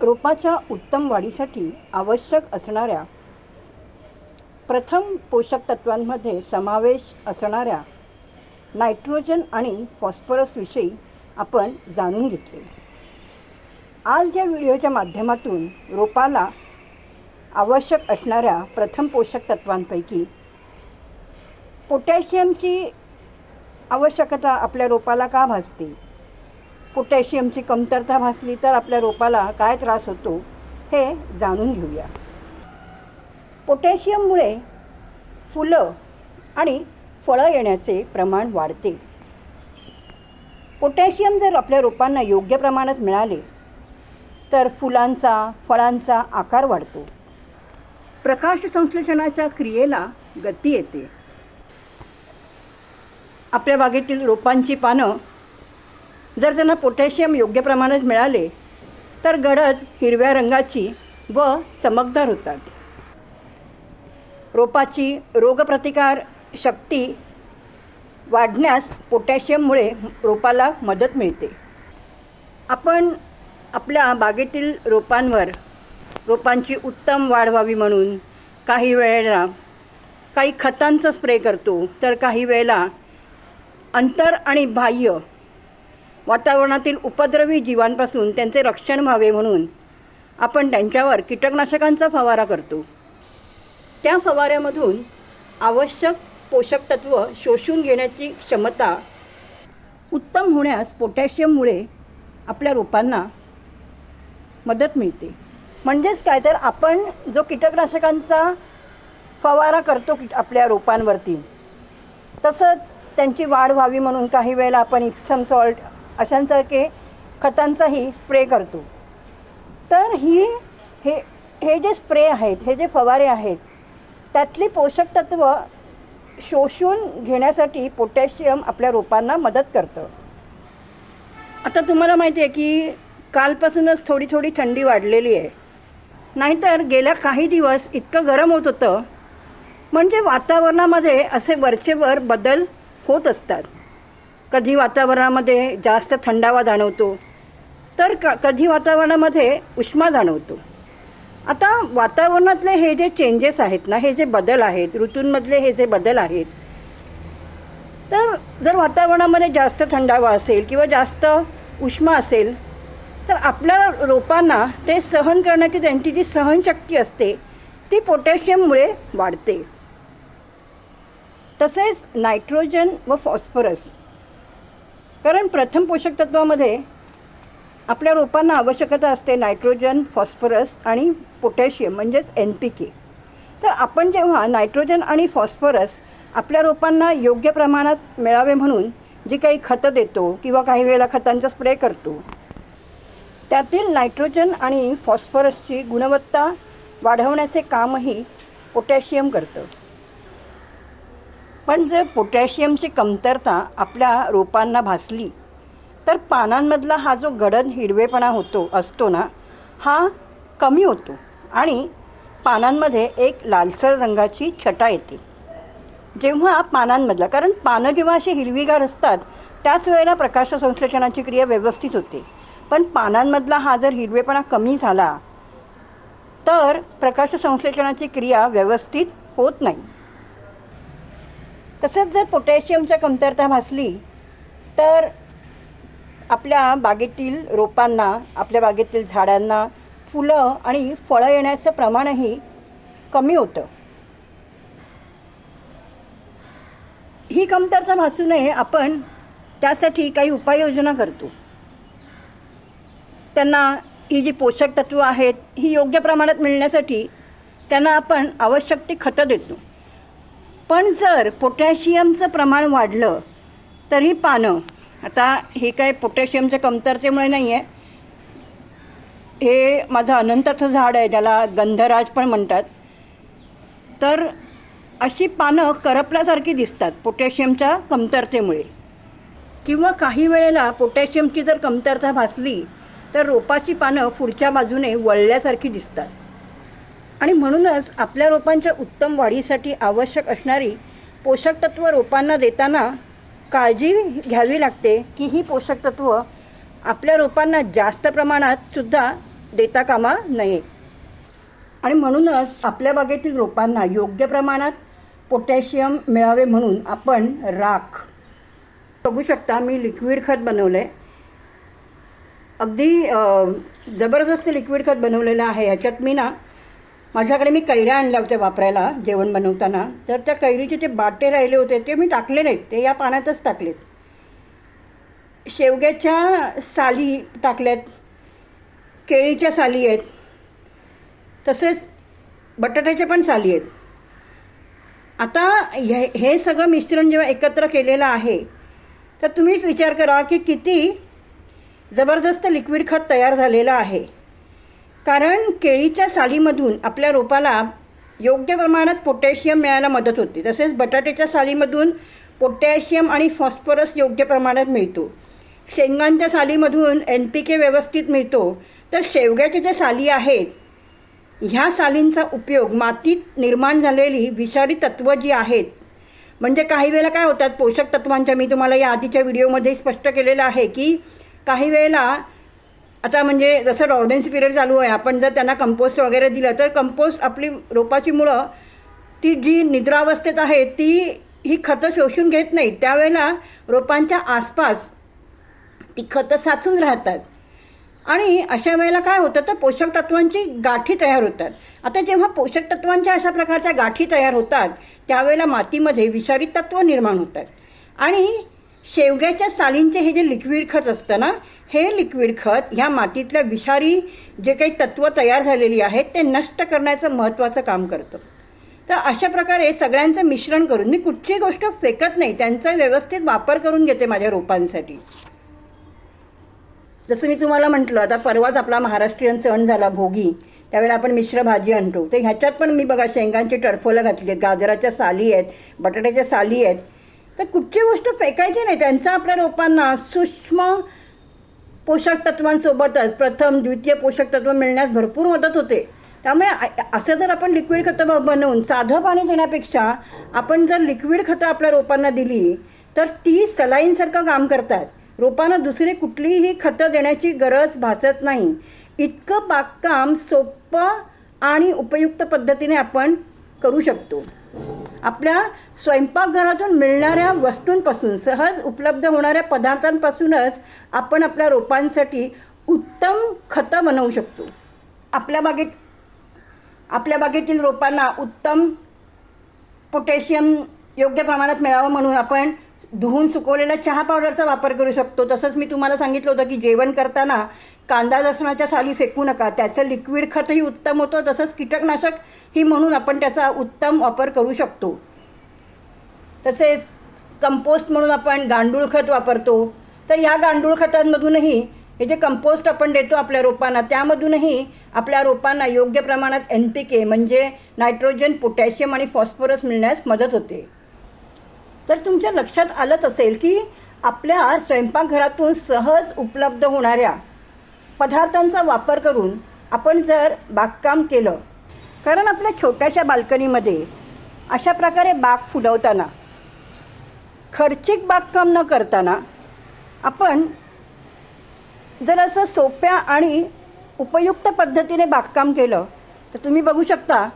रोपाच्या उत्तम वाढीसाठी आवश्यक असणाऱ्या प्रथम पोषक तत्वांमध्ये समावेश असणाऱ्या नायट्रोजन आणि फॉस्फरसविषयी आपण जाणून घेतले. आज या व्हिडिओच्या माध्यमातून रोपाला आवश्यक असणाऱ्या प्रथम पोषक तत्वांपैकी पोटॅशियमची आवश्यकता आपल्या रोपाला का भासते, पोटॅशियमची कमतरता भासली तर आपल्या रोपाला काय त्रास होतो हे जाणून घेऊया. पोटॅशियममुळे फुलं आणि फळं येण्याचे प्रमाण वाढते. पोटॅशियम जर आपल्या रोपांना योग्य प्रमाणात मिळाले तर फुलांचा फळांचा आकार वाढतो, प्रकाश संश्लेषणाच्या क्रियेला गती येते. आपल्या बागेतील रोपांची पानं जर त्यांना पोटॅशियम योग्य प्रमाणात मिळाले तर गडद हिरव्या रंगाची व चमकदार होतात. रोपाची रोगप्रतिकार शक्ती वाढण्यास पोटॅशियममुळे रोपाला मदत मिळते. आपण आपल्या बागेतील रोपांची उत्तम वाढ व्हावी म्हणून काही वेळेला काही खतांचा स्प्रे करतो, तर काही वेळेला अंतर आणि बाह्य वातावरणातील उपद्रवी जीवांपासून त्यांचे रक्षण व्हावे म्हणून आपण त्यांच्यावर कीटकनाशकांचा फवारा करतो. त्या फवाऱ्यामधून आवश्यक पोषक तत्व शोषून घेण्याची क्षमता उत्तम होण्यास पोटॅशियममुळे आपल्या रोपांना मदत मिळते. म्हणजेच काय तर आपण जो कीटकनाशकांचा फवारा करतो आपल्या रोपांवरती, तसंच त्यांची वाढ व्हावी म्हणून काही वेळेला आपण इप्सम सॉल्ट अशांसारखे खतांचाही स्प्रे करतो. तर हे जे स्प्रे आहेत, हे जे फवारे आहेत, त्यातली पोषक तत्व शोषून घेण्यासाठी पोटॅशियम आपल्या रोपांना मदत करतं. आता तुम्हाला माहिती आहे की कालपासूनच थोडी थोडी थंडी वाढलेली आहे. नाहीतर गेल्या काही दिवस इतकं गरम होत होतं. म्हणजे वातावरणामध्ये असे वरचेवर बदल होत असतात. कधी वातावरणामध्ये जास्त थंडावा जाणवतो तर कधी वातावरणामध्ये उष्मा जाणवतो. आता वातावरणातले हे जे चेंजेस आहेत ना, हे जे बदल आहेत, ऋतूंमधले हे जे बदल आहेत, तर जर वातावरणामध्ये जास्त थंडावा असेल किंवा जास्त उष्मा असेल तर आपल्या रोपांना ते सहन करण्याची त्यांची जी सहनशक्ती असते ती पोटॅशियममुळे वाढते. तसेच नायट्रोजन व फॉस्फरस, कारण प्रथम पोषक तत्वामध्ये आपल्या रोपांना आवश्यकता असते नायट्रोजन, फॉस्फरस आणि पोटॅशियम म्हणजेच NPK. तर आपण जेव्हा नायट्रोजन आणि फॉस्फरस आपल्या रोपांना योग्य प्रमाणात मिळावे म्हणून जी काही खतं देतो किंवा काही वेळेला खतांचा स्प्रे करतो, त्यातील नायट्रोजन आणि फॉस्फरसची गुणवत्ता वाढवण्याचे कामही पोटॅशियम करतं. पण जर पोटॅशियमची कमतरता आपल्या रोपांना भासली तर पानांमधला हा जो गडद हिरवेपणा असतो ना, हा कमी होतो आणि पानांमध्ये एक लालसर रंगाची छटा येते. जेव्हा पानांमधला, कारण पानं जेव्हा अशी हिरवीगार असतात त्याच वेळेला प्रकाशसंश्लेषणाची क्रिया व्यवस्थित होते. पण पानांमधला हा जर हिरवेपणा कमी झाला तर प्रकाशसंश्लेषणाची क्रिया व्यवस्थित होत नाही. तसंच जर पोटॅशियमच्या कमतरता भासली तर आपल्या बागेतील रोपांना, आपल्या बागेतील झाडांना फुलं आणि फळं येण्याचं प्रमाणही कमी होतं. ही कमतरता भासू नये आपण त्यासाठी काही उपाययोजना करतो. त्यांना ही जी पोषक तत्व आहेत ही योग्य प्रमाणात मिळण्यासाठी त्यांना आपण आवश्यक ती खतं देतो. पण जर पोटॅशियमचं प्रमाण वाढलं तर ही पानं, आता हे काय पोटॅशियमच्या कमतरतेमुळे नाही आहे, हे माझं अनंताचं झाड आहे ज्याला गंधराज पण म्हणतात, तर अशी पानं करपल्यासारखी दिसतात पोटॅशियमच्या कमतरतेमुळे. किंवा काही वेळेला पोटॅशियमची जर कमतरता भासली तर रोपाची पानं पुढच्या बाजूने वळल्यासारखी दिसतात. आणि म्हणूनच आपल्या रोपांच्या उत्तम वाढीसाठी आवश्यक असणारी पोषक तत्व रोपांना देताना काळजी घ्यावी लागते की ही पोषक तत्व आपल्या रोपांना जास्त प्रमाणात सुद्धा देता कामा नये. आणि म्हणूनच आपल्या बागेतील रोपांना योग्य प्रमाणात पोटॅशियम मिळावे म्हणून आपण राख बघू शकता. मी लिक्विड खत बनवलं आहे, अगदी जबरदस्त लिक्विड खत बनवलेलं आहे. ह्याच्यात मी माझ्याकडे मी कैऱ्या आणल्या होत्या वापरायला जेवण बनवताना, तर त्या कैरीचे जे बाटे राहिले होते ते मी टाकले नाहीत, ते या पाण्यातच टाकलेत. शेवग्याच्या साली टाकल्यात, केळीच्या साली आहेत, तसेच बटाट्याच्या पण साली आहेत. आता हे सगळं मिश्रण जेव्हा एकत्र केलेलं आहे तर तुम्हीच विचार करा की किती जबरदस्त लिक्विड खत तयार झालेलं आहे. कारण केळीच्या सालीमधून आपल्या रोपाला योग्य प्रमाणात पोटॅशियम मिळायला मदत होते. तसेच बटाट्याच्या सालीमधून पोटॅशियम आणि फॉस्फरस योग्य प्रमाणात मिळतो. शेंगांच्या सालीमधून NPK व्यवस्थित मिळतो. तर शेवग्याच्या ज्या साली आहेत ह्या सालींचा उपयोग मातीत निर्माण झालेली विषारी तत्त्व जी आहेत, म्हणजे काही वेळेला काय होतात पोषक तत्वांच्या, मी तुम्हाला या आधीच्या व्हिडिओमध्ये स्पष्ट केलेलं आहे की काही वेळेला आता म्हणजे जसं डॉर्डन्सी पिरियड चालू आहे, आपण जर त्यांना कंपोस्ट वगैरे दिलं तर कंपोस्ट आपली रोपाची मुळं ती जी निद्रावस्थेत आहे ती ही खतं शोषून घेत नाहीत. त्यावेळेला रोपांच्या आसपास ती खतं साचून राहतात आणि अशा वेळेला काय होतं तर पोषक तत्वांची गाठी तयार होतात. आता जेव्हा पोषक तत्वांच्या अशा प्रकारच्या गाठी तयार होतात त्यावेळेला मातीमध्ये विषारी तत्व निर्माण होतात. आणि शेवग्याच्या सालींचे हे जे लिक्विड खत असतं ना, हे लिक्विड खत ह्या मातीतल्या विषारी जे काही तत्त्व तयार झालेली आहेत ते नष्ट करण्याचं महत्त्वाचं काम करतं. तर अशा प्रकारे सगळ्यांचं मिश्रण करून मी कुठची गोष्ट फेकत नाही, त्यांचा व्यवस्थित वापर करून घेते माझ्या रोपांसाठी. जसं मी तुम्हाला म्हटलं, आता परवाच आपला महाराष्ट्रीयन सण झाला भोगी, त्यावेळेला आपण मिश्र भाजी आणतो. तर ह्याच्यात पण मी बघा शेंगांची टरफलं घातली आहेत, गाजराच्या साली आहेत, बटाट्याच्या साली आहेत. तर कुठची गोष्ट फेकायची नाही, त्यांचा आपल्या रोपांना सूक्ष्म पोषक तत्वांसोबतच प्रथम द्वितीय पोषक तत्व मिळण्यास भरपूर मदत होते. त्यामुळे असं जर आपण लिक्विड खतं बनवून साधं पाणी देण्यापेक्षा आपण जर लिक्विड खतं आपल्या रोपांना दिली तर ती सलाईनसारखं काम करतात. रोपांना दुसरी कुठलीही खतं देण्याची गरज भासत नाही. इतकं बागकाम सोपं आणि उपयुक्त पद्धतीने आपण करू शकतो. आपल्या स्वयंपाकघरातून मिळणाऱ्या वस्तूंपासून, सहज उपलब्ध होणाऱ्या पदार्थांपासूनच आपण आपल्या रोपांसाठी उत्तम खतं बनवू शकतो. आपल्या बागेतील रोपांना उत्तम पोटॅशियम योग्य प्रमाणात मिळावं म्हणून आपण धुवून सुकवलेल्या चहा पावडरचा वापर करू शकतो. तसंच मी तुम्हाला सांगितलं होतं की जेवण करताना कांदा लसणाच्या साली फेकू नका, त्याचं लिक्विड खतही उत्तम होतं. तसंच कीटकनाशक ही म्हणून आपण त्याचा उत्तम वापर करू शकतो. तसेच कंपोस्ट म्हणून आपण गांडूळ खत वापरतो. तर या गांडूळ खतांमधूनही हे जे कंपोस्ट आपण देतो आपल्या रोपांना त्यामधूनही आपल्या रोपांना योग्य प्रमाणात NPK म्हणजे नायट्रोजन, पोटॅशियम आणि फॉस्फरस मिळण्यास मदत होते. तर तुमच्या लक्षात आलंच असेल की आपल्या स्वयंपाकघरातून सहज उपलब्ध होणाऱ्या पदार्थांचा वापर करून आपण जर बागकाम केलं, कारण आपल्या छोट्याशा बाल्कनीमध्ये अशा प्रकारे बाग फुलवताना, खर्चिक बागकाम न करताना आपण जर असं सोप्या आणि उपयुक्त पद्धतीने बागकाम केलं तर तुम्ही बघू शकता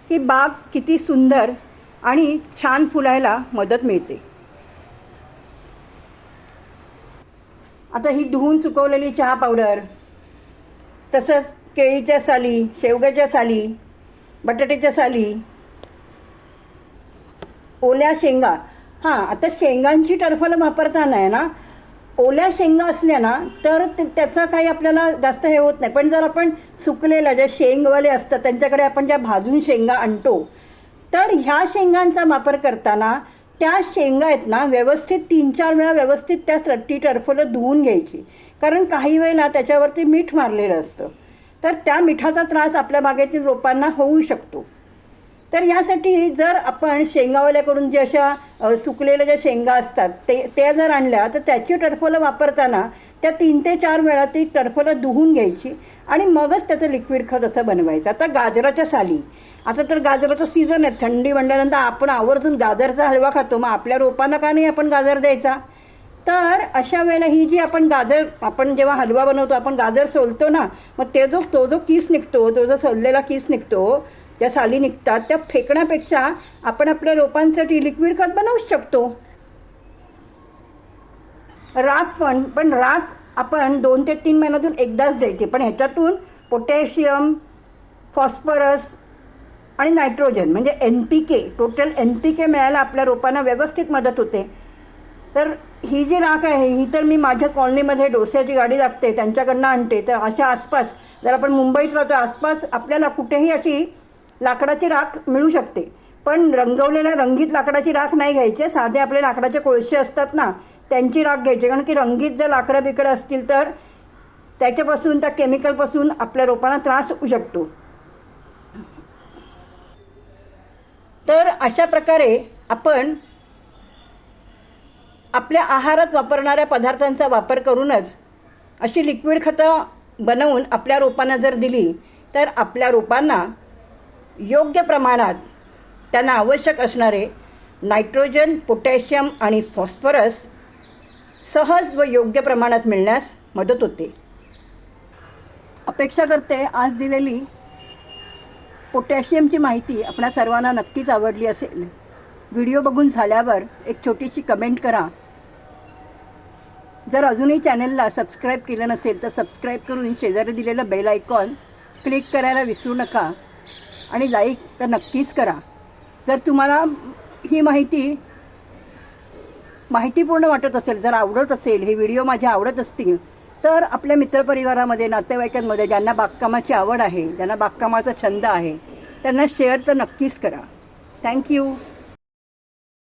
की बाग किती सुंदर आणि छान फुलायला मदत मिळते. आता ही धुवून सुकवलेली चहा पावडर, तसंच केळीच्या साली, शेवग्याच्या साली, बटाट्याच्या साली, ओल्या शेंगा. आता शेंगांची टरफलं वापरताना आहे ना, ओल्या शेंगा असल्या ना तर त्याचा काही आपल्याला जास्त हे होत नाही. पण जर आपण सुकलेल्या ज्या शेंगवाले असतात त्यांच्याकडे आपण ज्या भाजून शेंगा आणतो, तर ह्या शेंगांचा वापर करताना त्या शेंगा आहेत ना व्यवस्थित 3-4 वेळा व्यवस्थित त्या ती टरफलं धुवून घ्यायची. कारण काही वेळेला त्याच्यावरती मीठ मारलेलं असतं, तर त्या मिठाचा त्रास आपल्या बागेतील रोपांना होऊ शकतो. तर यासाठी जर आपण शेंगावाल्याकडून जे अशा सुकलेल्या ज्या शेंगा असतात त्या जर आणल्या तर त्याची टरफलं वापरताना त्या 3 ते 4 वेळा ती टरफलं धुवून घ्यायची आणि मगच त्याचं लिक्विड खत असं बनवायचं. आता गाजराच्या साली, आता तर गाजराचं सीझन आहे, थंडी म्हणल्यानंतर आपण आवर्जून गाजरचा हलवा खातो. मग आपल्या रोपांना का नाही आपण गाजर द्यायचा? तर अशा वेळेला ही जी आपण जेव्हा हलवा बनवतो, आपण गाजर सोलतो ना, मग तो जो किस निघतो, तो जो सोललेला किस निघतो, ज्या साली निघतात, त्या फेकण्यापेक्षा आपण आपल्या रोपांसाठी लिक्विड खत बनवूच शकतो. राख पण राख आपण 2 ते 3 महिन्यातून एकदाच द्यायची, पण ह्याच्यातून पोटॅशियम, फॉस्फरस आणि नायट्रोजन म्हणजे NPK, टोटल NPK मिळायला आपल्या रोपांना व्यवस्थित मदत होते. तर ही जी राख आहे ही तर मी माझ्या कॉलनीमध्ये डोस्याची गाडी लागते त्यांच्याकडनं आणते. तर अशा आसपास जर आपण मुंबईत राहतो, आसपास आपल्याला कुठेही अशी लाकडाची राख मिळू शकते. पण रंगीत लाकडाची राख नाही घ्यायची, साधे आपले लाकडाचे कोळसे असतात ना, त्यांची राख घ्यायची. कारण की रंगीत जर लाकडं बिकडं असतील तर त्याच्यापासून, त्या केमिकलपासून आपल्या रोपांना त्रास होऊ शकतो. तर अशा प्रकारे आपण आपल्या आहारात वापरणाऱ्या पदार्थांचा वापर करूनच अशी लिक्विड खतं बनवून आपल्या रोपांना जर दिली तर आपल्या रोपांना योग्य प्रमाणात त्यांना आवश्यक असणारे नायट्रोजन, पोटॅशियम आणि फॉस्फरस सहज व योग्य प्रमाणात मिळण्यास मदत होते. अपेक्षा करते आज दिलेली पोटॅशियमची माहिती आपल्या सर्वांना नक्कीच आवडली असेल. व्हिडिओ बघून झाल्यावर एक छोटीशी कमेंट करा. जर अजूनही चॅनलला सबस्क्राईब केलं नसेल तर सबस्क्राईब करून शेजारी दिलेलं बेल आयकॉन क्लिक करायला विसरू नका आणि लाईक तर नक्कीच करा. जर तुम्हाला ही माहितीपूर्ण वाटत असेल, जर आवडत असेल, हे व्हिडिओ माझे आवडत असतील तर आपल्या मित्रपरिवारामध्ये, नातेवाईकांमध्ये ज्यांना बागकामाची आवड आहे, ज्यांना बागकामाचा छंद आहे, त्यांना शेअर तर नक्कीच करा. थँक्यू.